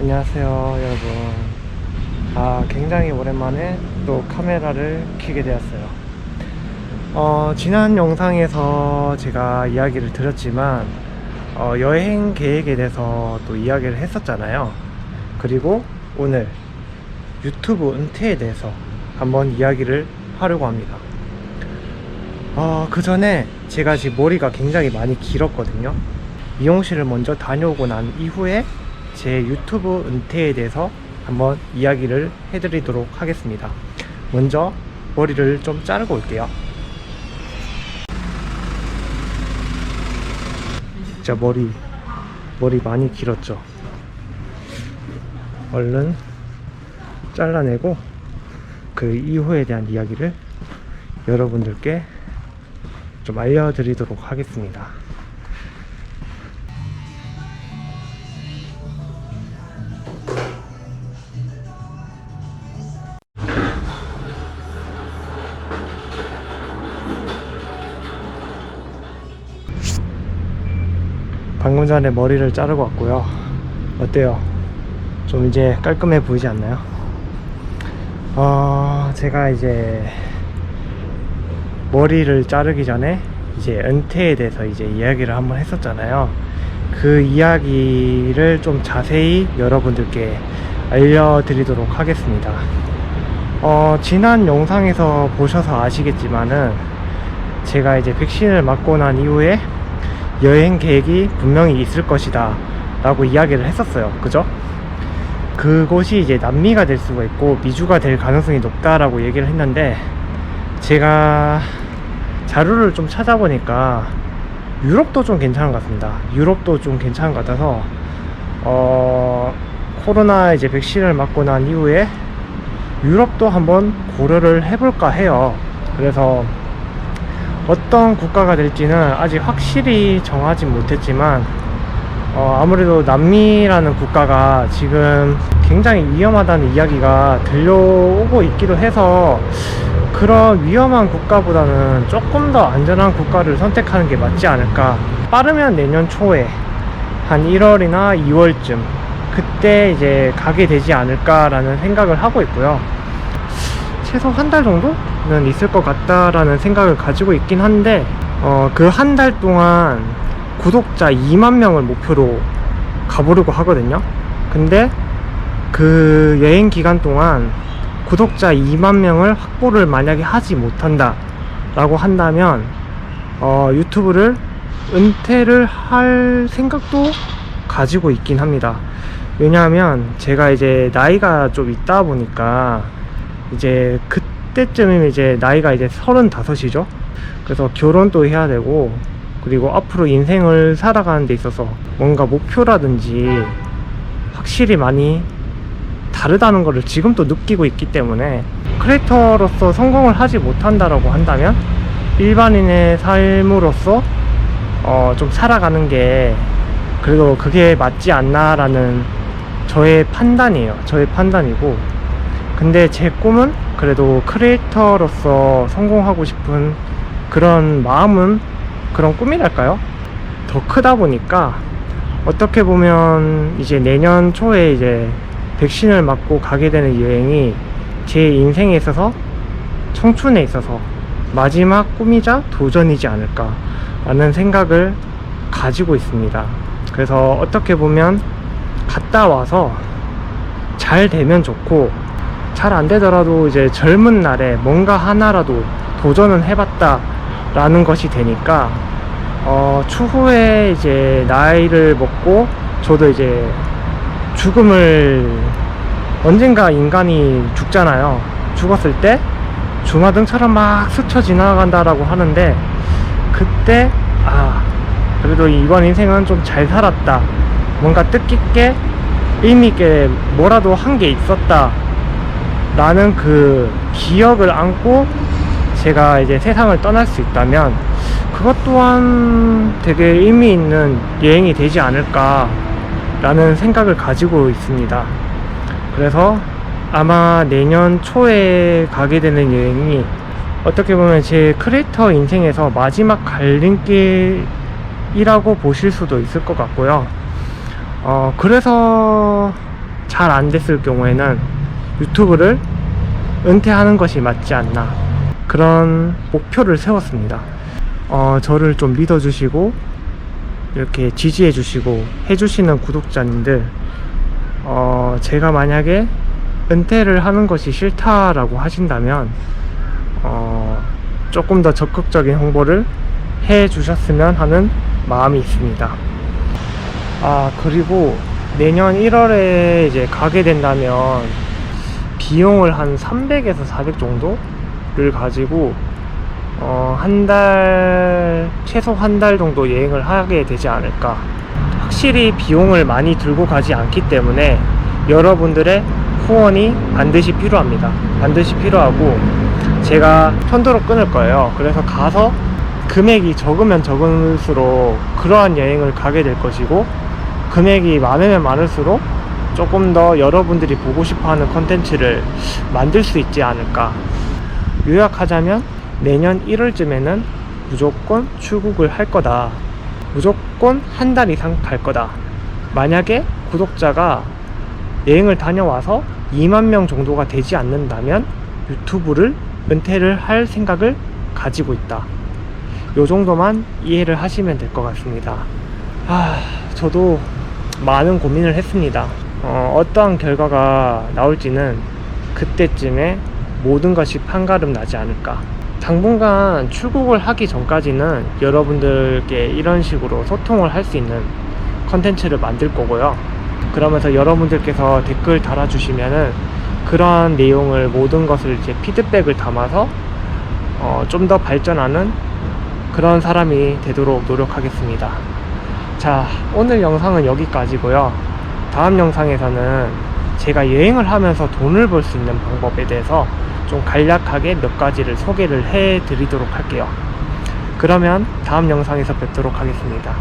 안녕하세요 여러분. 굉장히 오랜만에 또 카메라를 켜게 되었어요. 지난 영상에서 제가 이야기를 드렸지만 여행 계획에 대해서 또 이야기를 했었잖아요. 그리고 오늘 유튜브 은퇴에 대해서 한번 이야기를 하려고 합니다. 그 전에 제가 지금 머리가 굉장히 많이 길었거든요. 미용실을 먼저 다녀오고 난 이후에 제 유튜브 은퇴에 대해서 한번 이야기를 해드리도록 하겠습니다. 먼저 머리를 좀 자르고 올게요. 진짜 머리 많이 길었죠. 얼른 잘라내고 그 이후에 대한 이야기를 여러분들께 좀 알려드리도록 하겠습니다. 방금 전에 머리를 자르고 왔고요. 어때요? 좀 이제 깔끔해 보이지 않나요? 제가 이제 머리를 자르기 전에 이제 은퇴에 대해서 이제 이야기를 한번 했었잖아요. 그 이야기를 좀 자세히 여러분들께 알려드리도록 하겠습니다. 지난 영상에서 보셔서 아시겠지만은 제가 이제 백신을 맞고 난 이후에 여행 계획이 분명히 있을 것이다 라고 이야기를 했었어요. 그죠? 그곳이 이제 남미가 될 수가 있고 미주가 될 가능성이 높다라고 얘기를 했는데, 제가 자료를 좀 찾아보니까 유럽도 좀 괜찮은 것 같습니다. 유럽도 좀 괜찮은 것 같아서 코로나 이제 백신을 맞고 난 이후에 유럽도 한번 고려를 해볼까 해요. 그래서 어떤 국가가 될지는 아직 확실히 정하진 못했지만 아무래도 남미라는 국가가 지금 굉장히 위험하다는 이야기가 들려오고 있기도 해서 그런 위험한 국가보다는 조금 더 안전한 국가를 선택하는 게 맞지 않을까. 빠르면 내년 초에 한 1월이나 2월쯤 그때 이제 가게 되지 않을까라는 생각을 하고 있고요. 최소 한 달 정도는 있을 것 같다라는 생각을 가지고 있긴 한데, 그 한 달 동안 구독자 2만 명을 목표로 가보려고 하거든요. 근데 그 여행 기간 동안 구독자 2만 명을 확보를 만약에 하지 못한다 라고 한다면 유튜브를 은퇴를 할 생각도 가지고 있긴 합니다. 왜냐하면 제가 이제 나이가 좀 있다 보니까 이제 그때쯤이면 이제 나이가 이제 35이죠. 그래서 결혼도 해야 되고, 그리고 앞으로 인생을 살아가는 데 있어서 뭔가 목표라든지 확실히 많이 다르다는 것을 지금 또 느끼고 있기 때문에, 크리에이터로서 성공을 하지 못한다라고 한다면 일반인의 삶으로서 좀 살아가는 게 그래도 그게 맞지 않나라는 저의 판단이에요. 저의 판단이고, 근데 제 꿈은 그래도 크리에이터로서 성공하고 싶은 그런 마음은, 그런 꿈이랄까요? 더 크다 보니까 어떻게 보면 이제 내년 초에 이제 백신을 맞고 가게 되는 여행이 제 인생에 있어서, 청춘에 있어서 마지막 꿈이자 도전이지 않을까 라는 생각을 가지고 있습니다. 그래서 어떻게 보면 갔다 와서 잘 되면 좋고, 잘 안 되더라도 이제 젊은 날에 뭔가 하나라도 도전은 해봤다 라는 것이 되니까 추후에 이제 나이를 먹고 저도 이제 죽음을, 언젠가 인간이 죽잖아요. 죽었을 때 주마등처럼 막 스쳐 지나간다라고 하는데, 그때 그래도 이번 인생은 좀 잘 살았다, 뭔가 뜻깊게 의미있게 뭐라도 한 게 있었다 라는 그 기억을 안고 제가 이제 세상을 떠날 수 있다면 그것 또한 되게 의미 있는 여행이 되지 않을까 라는 생각을 가지고 있습니다. 그래서 아마 내년 초에 가게 되는 여행이 어떻게 보면 제 크리에이터 인생에서 마지막 갈림길이라고 보실 수도 있을 것 같고요. 그래서 잘 안 됐을 경우에는 유튜브를 은퇴하는 것이 맞지 않나, 그런 목표를 세웠습니다. 저를 좀 믿어주시고 이렇게 지지해주시고 해주시는 구독자님들, 제가 만약에 은퇴를 하는 것이 싫다라고 하신다면 조금 더 적극적인 홍보를 해 주셨으면 하는 마음이 있습니다. 그리고 내년 1월에 이제 가게 된다면 비용을 한 300에서 400 정도를 가지고 최소 한 달 정도 여행을 하게 되지 않을까. 확실히 비용을 많이 들고 가지 않기 때문에 여러분들의 후원이 반드시 필요합니다. 반드시 필요하고, 제가 편도로 끊을 거예요. 그래서 가서 금액이 적으면 적을수록 그러한 여행을 가게 될 것이고, 금액이 많으면 많을수록 조금 더 여러분들이 보고 싶어하는 컨텐츠를 만들 수 있지 않을까. 요약하자면 내년 1월쯤에는 무조건 출국을 할 거다. 무조건 한 달 이상 갈 거다. 만약에 구독자가 여행을 다녀와서 2만 명 정도가 되지 않는다면 유튜브를 은퇴를 할 생각을 가지고 있다. 요 정도만 이해를 하시면 될 것 같습니다. 저도 많은 고민을 했습니다. 어떠한 결과가 나올지는 그때쯤에 모든 것이 판가름 나지 않을까. 당분간 출국을 하기 전까지는 여러분들께 이런 식으로 소통을 할 수 있는 컨텐츠를 만들 거고요. 그러면서 여러분들께서 댓글 달아주시면은 그러한 내용을, 모든 것을 이제 피드백을 담아서 좀 더 발전하는 그런 사람이 되도록 노력하겠습니다. 자, 오늘 영상은 여기까지고요. 다음 영상에서는 제가 여행을 하면서 돈을 벌 수 있는 방법에 대해서 좀 간략하게 몇 가지를 소개를 해 드리도록 할게요. 그러면 다음 영상에서 뵙도록 하겠습니다.